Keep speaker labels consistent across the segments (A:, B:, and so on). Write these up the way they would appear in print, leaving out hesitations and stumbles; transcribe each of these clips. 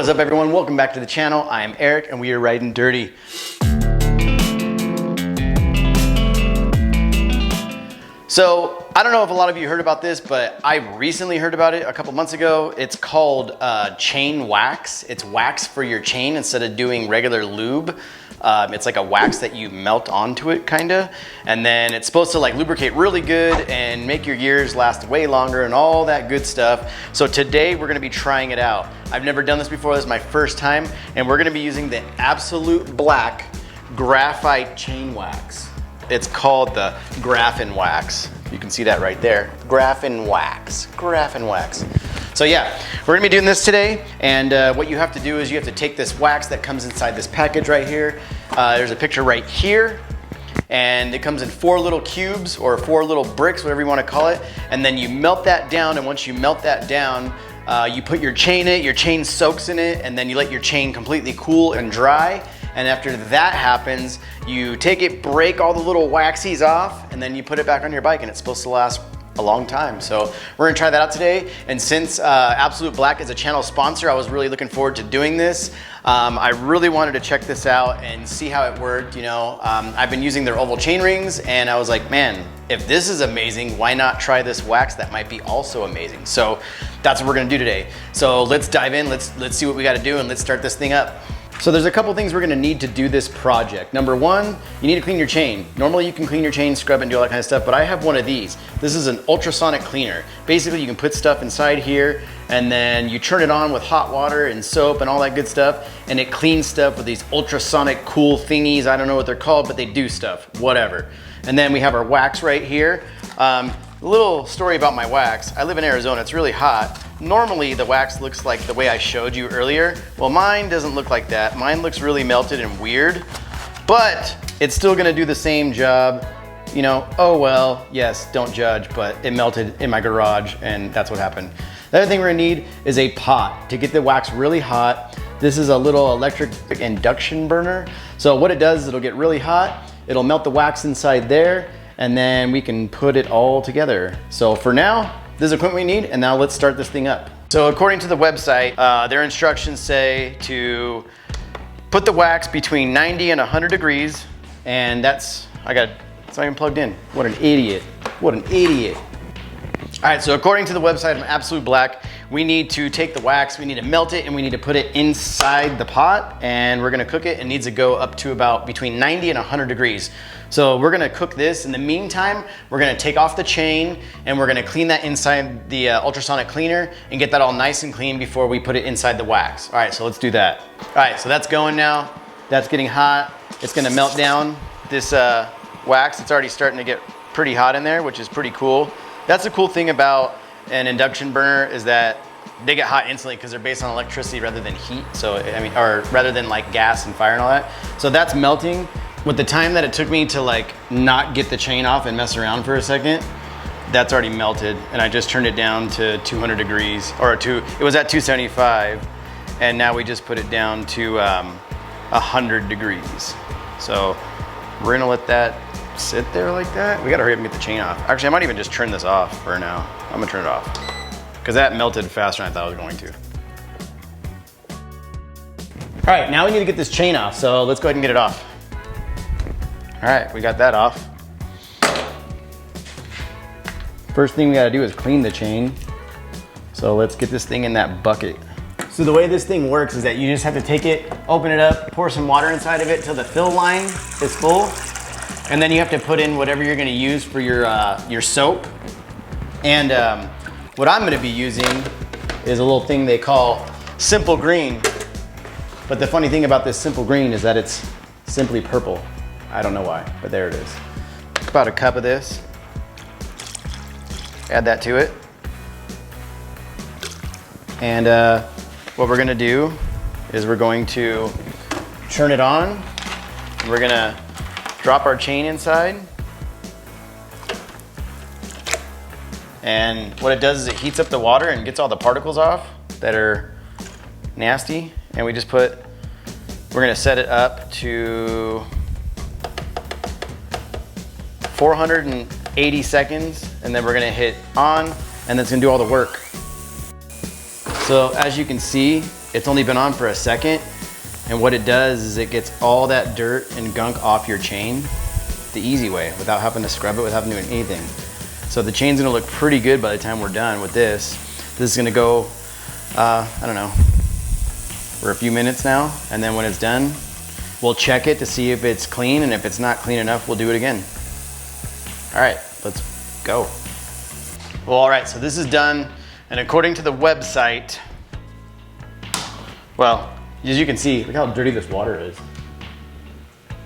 A: What is up, everyone? Welcome back to the channel. I am Eric and we are Ryden Dirty. So I don't know if a lot of you heard about this, but I recently heard about it a couple months ago. It's called chain wax. It's wax for your chain instead of doing regular lube. It's like a wax that you melt onto it, kinda. And then it's supposed to like lubricate really good and make your gears last way longer and all that good stuff. So today we're gonna be trying it out. I've never done this before, this is my first time, and we're gonna be using the Absolute Black Graphite Chain Wax. It's called the Graphenwax. You can see that right there. Graphenwax. So yeah, we're gonna be doing this today, and what you have to do is you have to take this wax that comes inside this package right here. There's a picture right here, and it comes in 4 little cubes or 4 little bricks, whatever you wanna call it, and then you melt that down, and once you melt that down, you put your chain in it, your chain soaks in it, and then you let your chain completely cool and dry. And after that happens, you take it, break all the little waxies off, and then you put it back on your bike, and it's supposed to last a long time. So we're gonna try that out today. And since Absolute Black is a channel sponsor, I was really looking forward to doing this. I really wanted to check this out and see how it worked. You know, I've been using their oval chain rings, and I was like, man, if this is amazing, why not try this wax that might be also amazing? So that's what we're gonna do today. So let's dive in, let's see what we gotta do, and let's start this thing up. So there's a couple things we're gonna need to do this project. Number one, you need to clean your chain. Normally you can clean your chain, scrub it, and do all that kind of stuff, but I have one of these. This is an ultrasonic cleaner. Basically, you can put stuff inside here, and then you turn it on with hot water and soap and all that good stuff, and it cleans stuff with these ultrasonic cool thingies. I don't know what they're called, but they do stuff, whatever. And then we have our wax right here. A little story about my wax. I live in Arizona, it's really hot. Normally the wax looks like the way I showed you earlier. Well, mine doesn't look like that. Mine looks really melted and weird, but it's still gonna do the same job. You know, oh well, yes, don't judge, but it melted in my garage and that's what happened. The other thing we're gonna need is a pot to get the wax really hot. This is a little electric induction burner. So what it does is it'll get really hot, it'll melt the wax inside there, and then we can put it all together. So for now, this is the equipment we need, and now let's start this thing up. So according to the website, their instructions say to put the wax between 90 and 100 degrees, and it's not even plugged in. What an idiot, what an idiot. All right, so according to the website of Absolute Black, we need to take the wax, we need to melt it, and we need to put it inside the pot, and we're gonna cook it. It needs to go up to about between 90 and 100 degrees. So we're gonna cook this. In the meantime, we're gonna take off the chain, and we're gonna clean that inside the ultrasonic cleaner and get that all nice and clean before we put it inside the wax. All right, so let's do that. All right, so that's going now. That's getting hot. It's gonna melt down this wax. It's already starting to get pretty hot in there, which is pretty cool. That's the cool thing about an induction burner is that they get hot instantly because they're based on electricity rather than heat. So, I mean, or rather than like gas and fire and all that. So that's melting. With the time that it took me to like not get the chain off and mess around for a second, that's already melted. And I just turned it down to 200 degrees, or it was at 275. And now we just put it down to 100 degrees. So we're gonna let that sit there like that. We gotta hurry up and get the chain off. Actually, I might even just turn this off for now. I'm gonna turn it off because that melted faster than I thought it was going to. All right, now we need to get this chain off. So let's go ahead and get it off. All right, we got that off. First thing we gotta do is clean the chain. So let's get this thing in that bucket. So the way this thing works is that you just have to take it, open it up, pour some water inside of it till the fill line is full. And then you have to put in whatever you're gonna use for your soap. And what I'm gonna be using is a little thing they call Simple Green. But the funny thing about this Simple Green is that it's simply purple. I don't know why, but there it is. About a cup of this. Add that to it. And what we're gonna do is we're going to turn it on. We're gonna drop our chain inside. And what it does is it heats up the water and gets all the particles off that are nasty. And we're gonna set it up to 480 seconds, and then we're gonna hit on, and that's gonna do all the work. So as you can see, it's only been on for a second, and what it does is it gets all that dirt and gunk off your chain the easy way without having to scrub it, without doing anything. So the chain's gonna look pretty good by the time we're done with this. This is gonna go, I don't know, for a few minutes now, and then when it's done, we'll check it to see if it's clean, and if it's not clean enough, we'll do it again. All right, let's go. Well, all right, so this is done, and according to the website, well, as you can see, look how dirty this water is.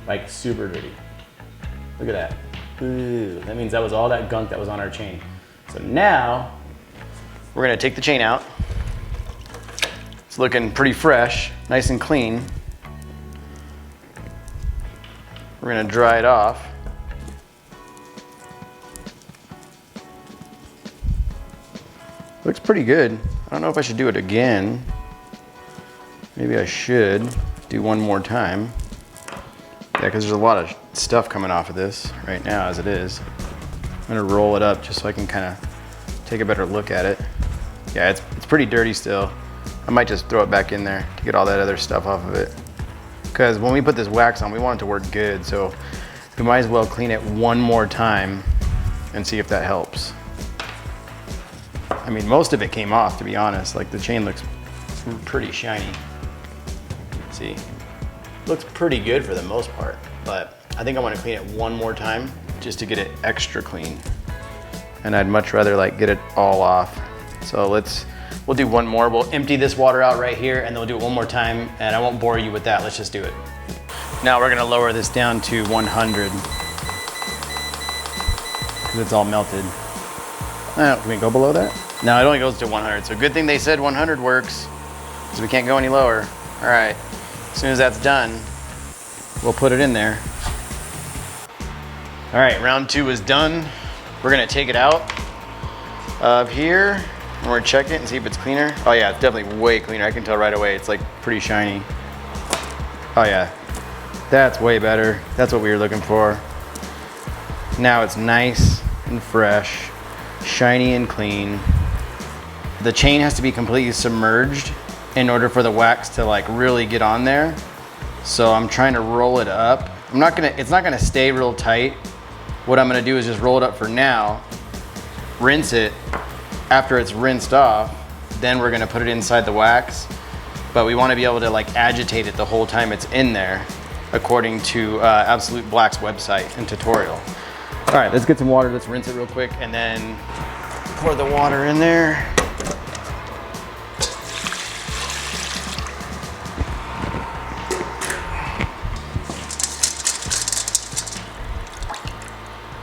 A: Like super dirty. Look at that. Ooh, that means that was all that gunk that was on our chain. So now, we're gonna take the chain out. It's looking pretty fresh, nice and clean. We're gonna dry it off. Looks pretty good. I don't know if I should do it again. Maybe I should do one more time. Yeah, because there's a lot of stuff coming off of this right now as it is. I'm gonna roll it up just so I can kind of take a better look at it. Yeah, it's pretty dirty still. I might just throw it back in there to get all that other stuff off of it. Because when we put this wax on, we want it to work good, so we might as well clean it one more time and see if that helps. I mean, most of it came off, to be honest. Like, the chain looks pretty shiny. See, looks pretty good for the most part, but I think I want to clean it one more time just to get it extra clean. And I'd much rather like get it all off. So we'll do one more. We'll empty this water out right here, and then we'll do it one more time, and I won't bore you with that. Let's just do it. Now we're gonna lower this down to 100 because it's all melted. Can we go below that? No, it only goes to 100. So good thing they said 100 works, because we can't go any lower. All right, as soon as that's done, we'll put it in there. All right, round 2 is done. We're gonna take it out of here, and we're gonna check it and see if it's cleaner. Oh yeah, it's definitely way cleaner. I can tell right away. It's like pretty shiny. Oh yeah, that's way better. That's what we were looking for. Now it's nice and fresh, shiny and clean. The chain has to be completely submerged in order for the wax to like really get on there. So I'm trying to roll it up. It's not gonna stay real tight. What I'm gonna do is just roll it up for now, rinse it. After it's rinsed off, then we're gonna put it inside the wax. But we wanna be able to like agitate it the whole time it's in there, according to Absolute Black's website and tutorial. All right, let's get some water. Let's rinse it real quick and then pour the water in there.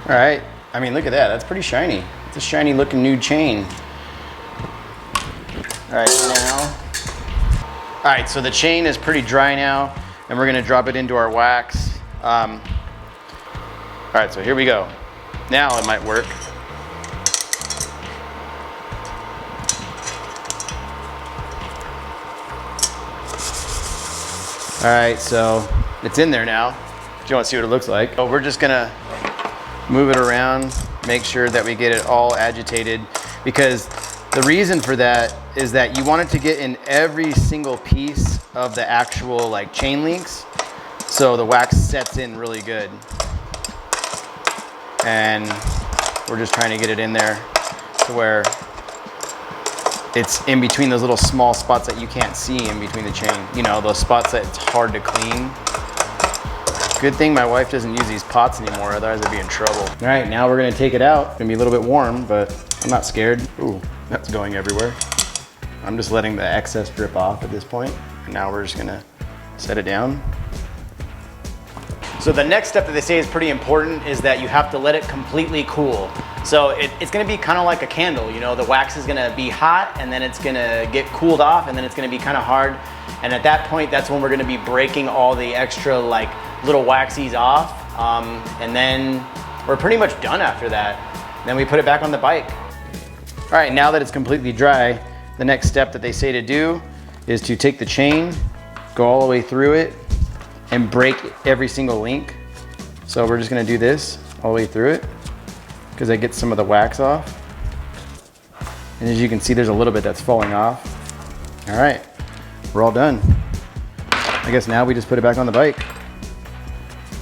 A: All right, I mean, look at that. That's pretty shiny. It's a shiny looking new chain. All right, so the chain is pretty dry now, and we're gonna drop it into our wax. All right, so here we go. Now it might work. All right, so it's in there now. Do you want to see what it looks like? So we're just gonna move it around, make sure that we get it all agitated, because the reason for that is that you want it to get in every single piece of the actual like chain links, so the wax sets in really good. And we're just trying to get it in there to where it's in between those little small spots that you can't see in between the chain. You know, those spots that it's hard to clean. Good thing my wife doesn't use these pots anymore, otherwise I'd be in trouble. All right, now we're gonna take it out. It's gonna be a little bit warm, but I'm not scared. Ooh, that's going everywhere. I'm just letting the excess drip off at this point. And now we're just gonna set it down. So the next step that they say is pretty important is that you have to let it completely cool. So it's gonna be kind of like a candle, you know, the wax is gonna be hot and then it's gonna get cooled off and then it's gonna be kind of hard. And at that point, that's when we're gonna be breaking all the extra like little waxies off. And then we're pretty much done after that. Then we put it back on the bike. All right, now that it's completely dry, the next step that they say to do is to take the chain, go all the way through it, and break every single link. So we're just gonna do this all the way through it because that gets some of the wax off. And as you can see, there's a little bit that's falling off. All right, we're all done. I guess now we just put it back on the bike.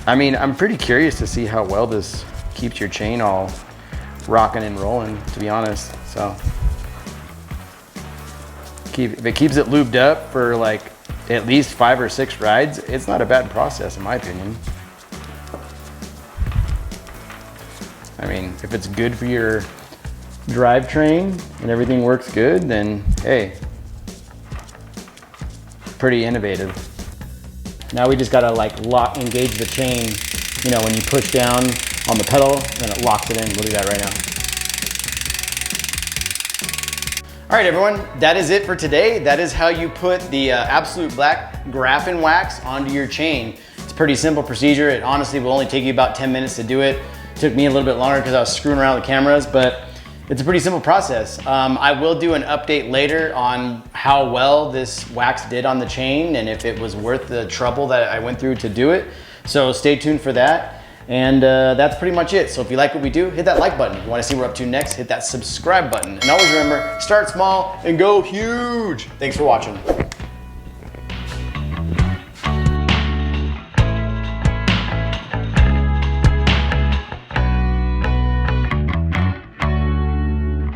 A: I mean, I'm pretty curious to see how well this keeps your chain all rocking and rolling, to be honest. So if it keeps it lubed up for like at least 5 or 6 rides, it's not a bad process in my opinion. I mean, if it's good for your drivetrain and everything works good, then hey, pretty innovative. Now we just gotta like engage the chain. You know, when you push down on the pedal, then it locks it in. We'll do that right now. All right, everyone, that is it for today. That is how you put the Absolute Black Graphenwax onto your chain. It's a pretty simple procedure. It honestly will only take you about 10 minutes to do it. It took me a little bit longer because I was screwing around with the cameras, but it's a pretty simple process. I will do an update later on how well this wax did on the chain and if it was worth the trouble that I went through to do it. So stay tuned for that. And that's pretty much it. So if you like what we do, hit that like button. If you want to see what we're up to next, hit that subscribe button. And always remember, start small and go huge. Thanks for watching.